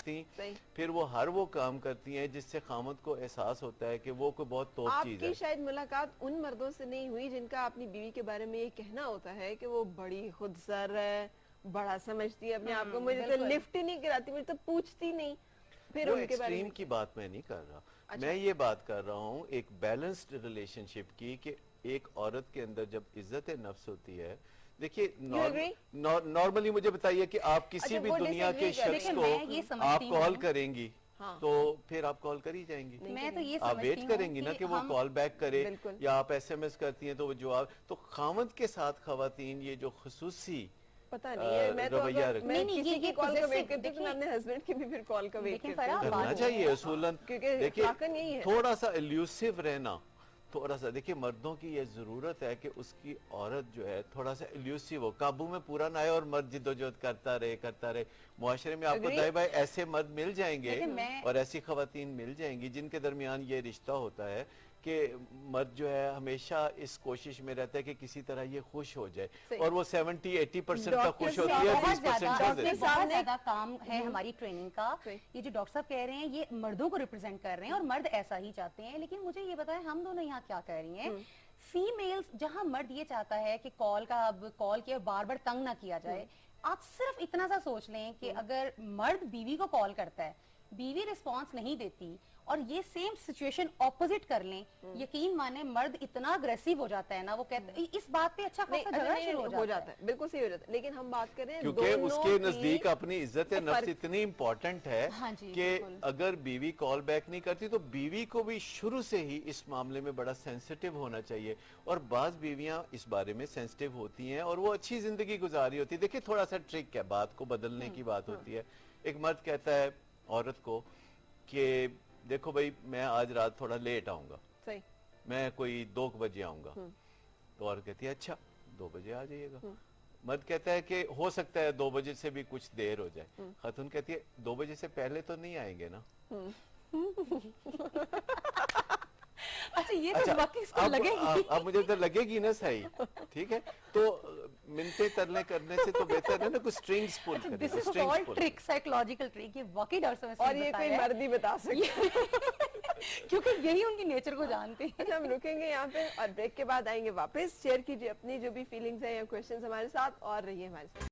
समझती, फिर वो हर वो काम करती हैं जिससे खामद को एहसास होता है कि वो कोई बहुत तोप चीज है। आपकी शायद मुलाकात उन मर्दों से नहीं हुई जिनका अपनी बीवी के बारे में ये कहना होता है कि वो बड़ी खुदसर है, बड़ा समझती है अपने आप को, मुझे तो लिफ्ट ही नहीं गिराती, मुझे तो पूछती नहीं। फिर वो उनके बारे एक्सट्रीम में की बात मैं नहीं कर रहा। अच्छा। मैं ये बात कर रहा हूँ एक बैलेंस्ड रिलेशनशिप की, कि एक औरत के अंदर जब इज्जत नफ्स होती है, देखिए नॉर्मली मुझे बताइए कि आप किसी भी दुनिया के शख्स को आप कॉल करेंगी, हाँ। तो फिर आप कॉल कर ही जाएंगी। मैं तो ये आप वेट करेंगी ना कि वो कॉल बैक करे, या आप एसएमएस करती हैं तो वो जवाब। तो खामद के साथ खवातीन ये जो खुसूसी पता नहीं है, मैं तो अगर मैं किसी की कॉल का वेट करती हूँ तो मैं अपने हस्बैंड की भी फिर कॉल का वेट करती हूँ। करना चाहिए असूलन, क्योंकि देखिए थोड़ा सा एल्यूसिव रहना, थोड़ा सा देखिए मर्दों की ये जरूरत है कि उसकी औरत जो है थोड़ा सा एल्यूसिव हो, काबू में पूरा ना आए और मर्द जिद्दोजहद करता रहे। मुआशरे में आपको दाई भाई ऐसे मर्द मिल जाएंगे और ऐसी खवातीन मिल जाएंगी जिनके दरमियान ये रिश्ता होता है कि मर्द जो है हमेशा इस कोशिश में रहता है कि किसी तरह ये खुश हो जाए, और वो 70-80% का खुश होती है, 20% बहुत ज्यादा काम है हमारी ट्रेनिंग का। ये जो डॉक्टर साहब कह रहे हैं ये मर्दों को रिप्रेजेंट कर रहे हैं और मर्द ऐसा ही चाहते हैं, लेकिन मुझे ये बताएं हम दोनों यहाँ क्या कह रही हैं। फीमेल्स, जहां मर्द ये चाहता है कि कॉल किया बार बार तंग ना किया जाए, आप सिर्फ इतना सा सोच लें कि अगर मर्द बीवी को कॉल करता है, बीवी रिस्पांस नहीं देती और ये सेम सिचुएशन ऑपोजिट कर लें, यकीन माने मर्द इतना अग्रेसिव हो जाता है ना, वो कहते इस बात पे अच्छा खासा झगड़ा शुरू हो जाता है। बिल्कुल सही हो जाता है, लेकिन हम बात करें क्योंकि उसके नजदीक अपनी इज्जत नफ्स इतनी इम्पोर्टेंट है कि अगर बीवी कॉल बैक नहीं करती तो बीवी को भी शुरू से ही इस मामले में बड़ा सेंसिटिव होना चाहिए, और बाज बीवियां इस बारे में सेंसिटिव होती हैं और वो अच्छी जिंदगी गुजारी होती है। देखिए थोड़ा सा ट्रिक है, बात को बदलने की बात होती है। एक मर्द कहता है औरत को कि देखो भाई मैं आज रात थोड़ा लेट आऊंगा, सही, मैं कोई 2 बजे आऊंगा। तो औरत कहती है अच्छा 2 बजे आ जाइएगा। मर्द कहता है कि हो सकता है 2 बजे से भी कुछ देर हो जाए। खातून कहती है 2 बजे से पहले तो नहीं आएंगे ना। अच्छा ये तो वाकई इसको लगेगी, अब मुझे तो लगेगी ना सही, ठीक है। तो मिनटे तरले करने से तो बेहतर है ना कुछ स्ट्रिंग्स पुल करें। This is called trick, psychological trick. ये वाकई डॉक्टर साहब और ये कोई मर्द ही बता सकता क्योंकि यही उनकी नेचर को जानते हैं। अच्छा हम रुकेंगे यहाँ पे और ब्रेक के बाद आएंगे वापस। शेयर कीजिए अपनी जो भी फीलिंग्स हैं या क्वेश्चंस हमारे साथ, और रहिए हमारे साथ।